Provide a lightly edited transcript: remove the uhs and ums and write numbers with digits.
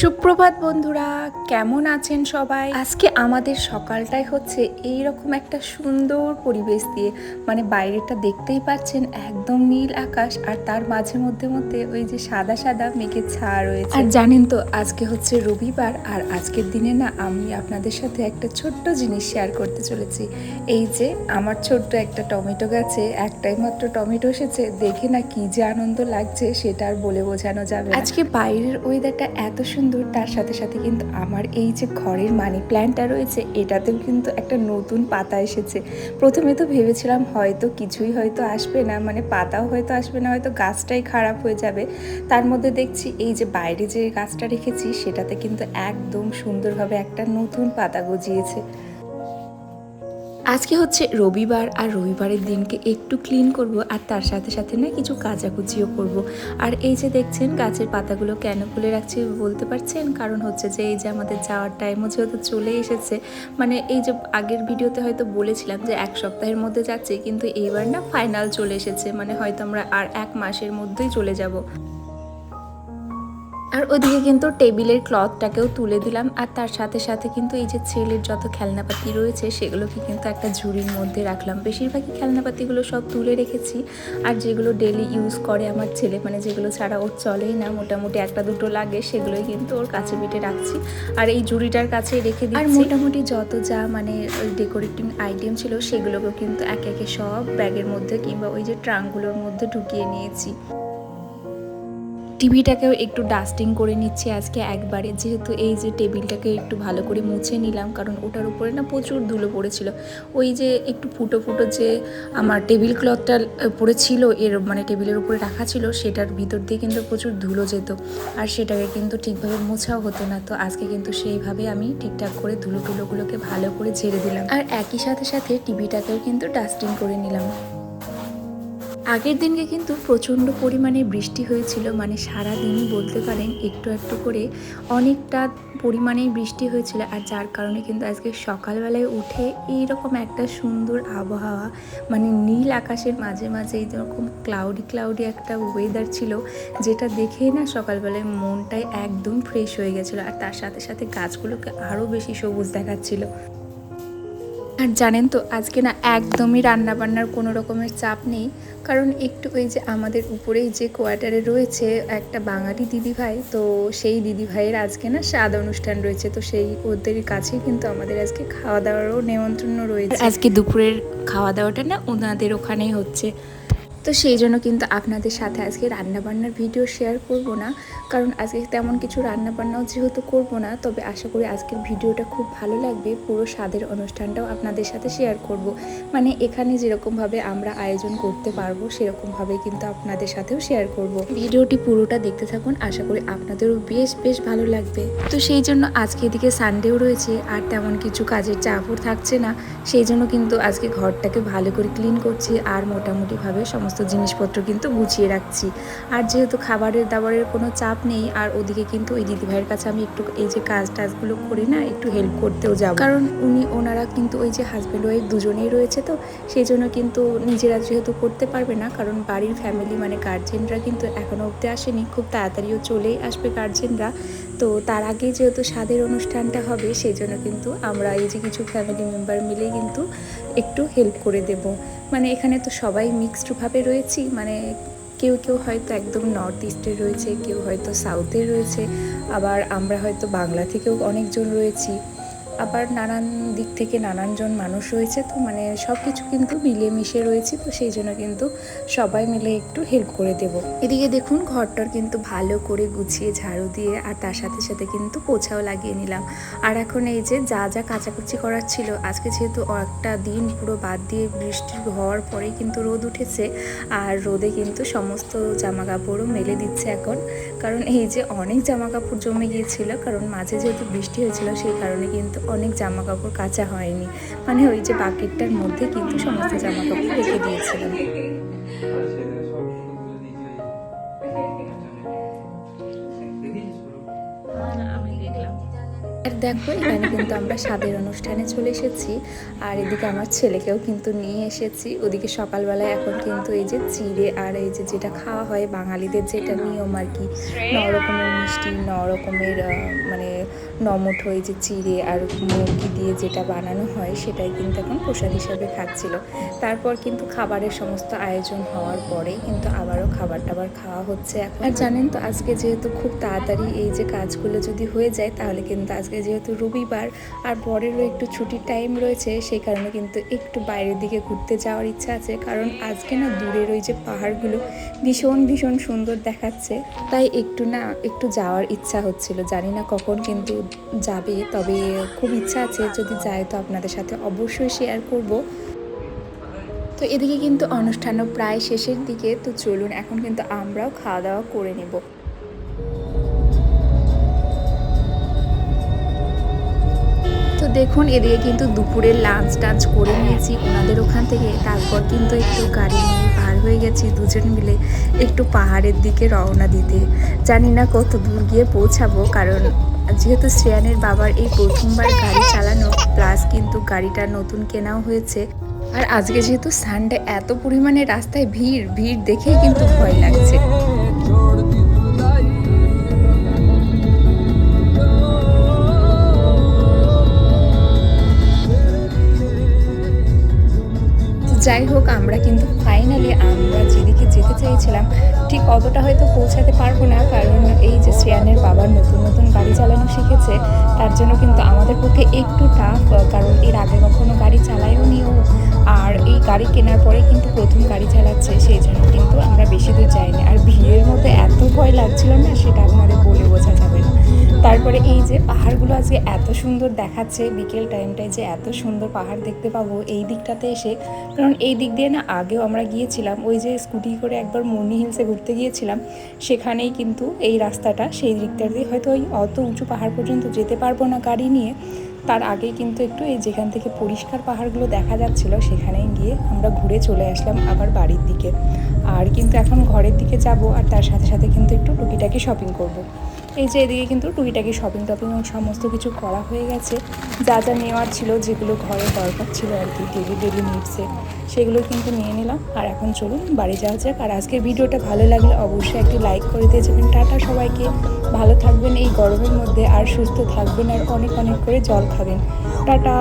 সুপ্রভাত বন্ধুরা, কেমন আছেন সবাই? আজকে আমাদের সকালটাই হচ্ছে এই রকম একটা সুন্দর পরিবেশ দিয়ে, মানে বাইরেটা দেখতেই পাচ্ছেন একদম নীল আকাশ, আর তার মাঝে মধ্যে মধ্যে ওই যে সাদা সাদা মেঘের ছায়া রয়েছে। আর জানেন তো আজকে হচ্ছে রবিবার, আর আজকের দিনে না আমি আপনাদের সাথে একটা ছোট্ট জিনিস শেয়ার করতে চলেছি। এই যে আমার ছোট্ট একটা টমেটো গাছে একটাই মাত্র টমেটো এসেছে, দেখে না কি যে আনন্দ লাগছে সেটা আর বলে বোঝানো যাবে না। আজকে বাইরের ওয়েদারটা এত সুন্দর, তার সাথে সাথে কিন্তু আমার এই যে ঘরের মানি প্ল্যান্টটা রয়েছে এটাতেও কিন্তু একটা নতুন পাতা এসেছে। প্রথমে তো ভেবেছিলাম হয়তো কিছুই হয়তো আসবে না, মানে পাতাও হয়তো আসবে না, হয়তো গাছটাই খারাপ হয়ে যাবে। তার মধ্যে দেখছি এই যে বাইরে যে গাছটা রেখেছি সেটাতে কিন্তু একদম সুন্দরভাবে একটা নতুন পাতা গজিয়েছে। আজকে হচ্ছে রবিবার, আর রবিবারের দিনকে একটু ক্লিন করব, আর তার সাথে সাথে না কিছু কাচাকুচিও করব। আর এই যে দেখছেন গাছের পাতাগুলো কেন খুলে রাখছি বলতে পারছেন? কারণ হচ্ছে যে এই যে আমাদের যাওয়ার টাইমও যেহেতু চলে এসেছে, মানে এই যে আগের ভিডিওতে হয়তো বলেছিলাম যে 1 সপ্তাহের মধ্যে যাচ্ছি, কিন্তু এইবার না ফাইনাল চলে এসেছে, মানে হয়তো আমরা আর 1 মাসের মধ্যেই চলে যাব। আর ওদিকে কিন্তু টেবিলের ক্লথটাকেও তুলে দিলাম, আর তার সাথে সাথে কিন্তু এই যে ছেলের যত খেলনাপাতি রয়েছে সেগুলোকে কিন্তু একটা ঝুড়ির মধ্যে রাখলাম। বেশিরভাগই খেলনাপাতিগুলো সব তুলে রেখেছি, আর যেগুলো ডেলি ইউজ করে আমার ছেলে, মানে যেগুলো ছাড়া ওর চলেই না, মোটামুটি একটা দুটো লাগে, সেগুলোই কিন্তু ওর কাছে পিঠে রাখছি, আর এই ঝুড়িটার কাছেই রেখে দিচ্ছি। আর মোটামুটি যত যা মানে ওই ডেকোরেটিং আইটেম ছিল সেগুলোকেও কিন্তু একে একে সব ব্যাগের মধ্যে কিংবা ওই যে ট্রাঙ্কগুলোর মধ্যে ঢুকিয়ে নিয়েছি। টিভিটাকেও একটু ডাস্টিং করে নিচ্ছি আজকে একবারে, যেহেতু এই যে টেবিলটাকে একটু ভালো করে মুছে নিলাম, কারণ ওটার উপরে না প্রচুর ধুলো পড়েছিল। ওই যে একটু ফুটো ফুটো যে আমার টেবিল ক্লথটা পড়েছিল এর মানে টেবিলের উপরে রাখা ছিল, সেটার ভিতর দিয়ে কিন্তু প্রচুর ধুলো যেত, আর সেটাকে কিন্তু ঠিকভাবে মোছাও হতো না। তো আজকে কিন্তু সেইভাবে আমি ঠিকঠাক করে ধুলো টুলোগুলোকে ভালো করে ঝেড়ে দিলাম, আর একই সাথে সাথে টিভিটাকেও কিন্তু ডাস্টিং করে নিলাম। আগের দিনকে কিন্তু প্রচণ্ড পরিমাণে বৃষ্টি হয়েছিল, মানে সারা দিনই বলতে পারেন একটু একটু করে অনেকটা পরিমাণেই বৃষ্টি হয়েছিল, আর যার কারণে কিন্তু আজকে সকালবেলায় উঠে এইরকম একটা সুন্দর আবহাওয়া, মানে নীল আকাশের মাঝে মাঝে এইরকম ক্লাউডি ক্লাউডি একটা ওয়েদার ছিল, যেটা দেখেই না সকালবেলায় মনটাই একদম ফ্রেশ হয়ে গেছিলো, আর তার সাথে সাথে গাছগুলোকে আরও বেশি সবুজ দেখাচ্ছিল। আর জানেন তো আজকে না একদমই রান্নাবান্নার কোনো রকমের চাপ নেই, কারণ একটু ওই যে আমাদের উপরেই যে কোয়ার্টারে রয়েছে একটা বাঙালি দিদিভাই, তো সেই দিদিভাইয়ের আজকে না স্বাদ অনুষ্ঠান রয়েছে, তো সেই ওদের কাছেই কিন্তু আমাদের আজকে খাওয়া দাওয়ারও নিমন্ত্রণ রয়েছে। আজকে দুপুরের খাওয়া দাওয়াটা না ওনাদের ওখানেই হচ্ছে, তো সেই জন্য কিন্তু আপনাদের সাথে আজকে রান্নাবান্নার ভিডিও শেয়ার করব না, কারণ আজকে তেমন কিছু রান্নাবান্নাও যেহেতু করব না, তবে আশা করি আজকের ভিডিওটা খুব ভালো লাগবে। পুরো স্বাদের অনুষ্ঠানটাও আপনাদের সাথে শেয়ার করব, মানে এখানে যেরকমভাবে আমরা আয়োজন করতে পারবো সেরকমভাবে কিন্তু আপনাদের সাথেও শেয়ার করব। ভিডিওটি পুরোটা দেখতে থাকুন, আশা করি আপনাদেরও বেশ বেশ ভালো লাগবে। তো সেই জন্য আজকে এদিকে সানডেও রয়েছে, আর তেমন কিছু কাজের চাপও থাকছে না, সেই জন্য কিন্তু আজকে ঘরটাকে ভালো করে ক্লিন করছি, আর মোটামুটিভাবে সমস্ত জিনিসপত্র কিন্তু গুছিয়ে রাখছি। আর যেহেতু খাবারের দাবারের কোনো চাপ নেই, আর ওদিকে কিন্তু ওই দিদিভাইয়ের কাছে আমি একটু এই যে কাজ টাজগুলো করে না একটু হেল্প করতেও যাব, কারণ ওনারা কিন্তু ওই যে হাজব্যান্ড ওয়াইফ দুজনেই রয়েছে, তো সেই জন্য কিন্তু নিজেরা যেহেতু করতে পারবে না, কারণ বাড়ির ফ্যামিলি মানে গার্জেনরা কিন্তু এখনও অবধি আসেনি, খুব তাড়াতাড়িও চলেই আসবে গার্জেনরা। তো তার আগে যেহেতু স্বাদের অনুষ্ঠানটা হবে, সেই জন্য কিন্তু আমরা এই যে কিছু ফ্যামিলি মেম্বার মিলেই কিন্তু একটু হেল্প করে দেব। মানে এখানে তো সবাই মিক্সডভাবে রয়েছি, মানে কেউ কেউ হয়তো একদম নর্থ ইস্টের রয়েছে, কেউ হয়তো সাউথের রয়েছে, আবার আমরা হয়তো বাংলা থেকেও অনেকজন রয়েছি, আবার নানান দিক থেকে নানানজন মানুষ রয়েছে, তো মানে সব কিছু কিন্তু মিলিয়ে মিশে রয়েছি, তো সেই জন্য কিন্তু সবাই মিলে একটু হেল্প করে দেব। এদিকে দেখুন ঘরটার কিন্তু ভালো করে গুছিয়ে ঝাড়ু দিয়ে, আর তার সাথে সাথে কিন্তু পোছাও লাগিয়ে নিলাম। আর এখন এই যে যা যা কাচাকুচি করার ছিল, আজকে যেহেতু একটা দিন পুরো বাদ দিয়ে বৃষ্টি হওয়ার পরেই কিন্তু রোদ উঠেছে, আর রোদে কিন্তু সমস্ত জামা কাপড়ও মেলে দিচ্ছে এখন, কারণ এই যে অনেক জামা কাপড় জমে গিয়েছিল, কারণ মাঝে যেহেতু বৃষ্টি হয়েছিল সেই কারণে কিন্তু অনেক জামা কাপড় কাচা হয়নি, মানে ওই যে বাকেটটার মধ্যে কিন্তু সমস্ত জামা কাপড় রেখে দিয়েছিলাম। আর দেখো এখানে কিন্তু আমরা স্বাদের অনুষ্ঠানে চলে এসেছি, আর এদিকে আমার ছেলেকেও কিন্তু নিয়ে এসেছি। ওদিকে সকালবেলায় এখন কিন্তু এই যে চিড়ে আর এই যে যেটা খাওয়া হয় বাঙালিদের যেটা নিয়ম আর কি, 9 রকমের মিষ্টি, 9 রকমের মানে নমঠো এই যে চিড়ে আর মুরগি দিয়ে যেটা বানানো হয় সেটাই কিন্তু এখন প্রসাদ হিসাবে খাচ্ছিল। তারপর কিন্তু খাবারের সমস্ত আয়োজন হওয়ার পরেই কিন্তু আবারও খাবার টাবার খাওয়া হচ্ছে এখন। আর জানেন তো আজকে যেহেতু খুব তাড়াতাড়ি এই যে কাজগুলো যদি হয়ে যায়, তাহলে কিন্তু আজকে যেহেতু রবিবার আর পরেরও একটু ছুটির টাইম রয়েছে, সেই কারণে কিন্তু একটু বাইরের দিকে ঘুরতে যাওয়ার ইচ্ছা আছে। কারণ আজকে না দূরের ওই যে পাহাড়গুলো ভীষণ ভীষণ সুন্দর দেখাচ্ছে, তাই একটু যাওয়ার ইচ্ছা হচ্ছিল। জানি না কখন কিন্তু যাবে, তবে খুব ইচ্ছা আছে, যদি যায় তো আপনাদের সাথে অবশ্যই শেয়ার করব। তো এদিকে কিন্তু অনুষ্ঠানও প্রায় শেষের দিকে, তো চলুন এখন কিন্তু আমরাও খাওয়া দাওয়া করে নেব। তো দেখুন এদিকে কিন্তু দুপুরের লাঞ্চ টাঞ্চ করে নিয়েছি ওনাদের ওখান থেকে। তারপর কিন্তু একটু গাড়ি নিয়ে পার হয়ে গেছি দুজন মিলে একটু পাহাড়ের দিকে রওনা দিতে। জানি না কত দূর গিয়ে পৌঁছাবো, কারণ যেহেতু শ্রেয়ানের বাবার এই প্রথমবার গাড়ি চালানো, প্লাস কিন্তু গাড়িটা নতুন কেনাও হয়েছে। আর আজকে যেহেতু সানডে, এত পরিমাণে রাস্তায় ভিড় ভিড় দেখেই কিন্তু ভয় লাগছে। যাই হোক, আমরা কিন্তু ফাইনালি আমরা যেদিকে যেতে চাইছিলাম ঠিক অতটা হয়তো পৌঁছাতে পারবো না, কারণ এই যে শ্রেয়ানের বাবার নতুন নতুন গাড়ি চালানো শিখেছে, তার জন্য কিন্তু আমাদের পক্ষে একটু টাফ, কারণ এর আগে কখনো গাড়ি চালায়ও নিও, আর এই গাড়ি কেনার পরে কিন্তু প্রথম গাড়ি চালাচ্ছে, সেই জন্য কিন্তু আমরা বেশি দূর যাইনি। আর ভিড়ের মধ্যে এত ভয় লাগছিল না, সেটা আপনাদের বলে বোঝা যাবে না। তারপরে এই যে পাহাড়গুলো আজকে এত সুন্দর দেখাচ্ছে, বিকেল টাইমটায় যে এত সুন্দর পাহাড় দেখতে পাবো এই দিকটাতে এসে। কারণ এই দিক দিয়ে না আগেও আমরা গিয়েছিলাম, ওই যে স্কুটি করে একবার মনি হিলসে ঘুরতে গিয়েছিলাম, সেখানেই কিন্তু এই রাস্তাটা, সেই দিকটা দিয়ে হয়তো ওই অত উঁচু পাহাড় পর্যন্ত যেতে পারবো না গাড়ি নিয়ে। তার আগেই কিন্তু একটু এই যেখান থেকে পরিষ্কার পাহাড়গুলো দেখা যাচ্ছিল সেখানেই গিয়ে আমরা ঘুরে চলে আসলাম আবার বাড়ির দিকে। আর কিন্তু এখন ঘরের দিকে যাব, আর তার সাথে সাথে কিন্তু একটু টুকিটাকি শপিং করব। এই যে এদিকে কিন্তু টুকিটাকি শপিং টপিং সমস্ত কিছু করা হয়ে গেছে, যা যা নেওয়ার ছিল, যেগুলো ঘরে দরকার ছিল আর কি ডেলি নিডসে, সেগুলো কিন্তু নিয়ে নিলাম। আর এখন চলুন বাড়ি যাওয়া যাক। আর আজকের ভিডিওটা ভালো লাগলে অবশ্যই একটি লাইক করে দিয়ে যাবেন। টাটা সবাইকে, ভালো থাকবেন এই গরমের মধ্যে, আর সুস্থ থাকবেন, আর অনেক অনেক করে জল খাবেন। টাটা।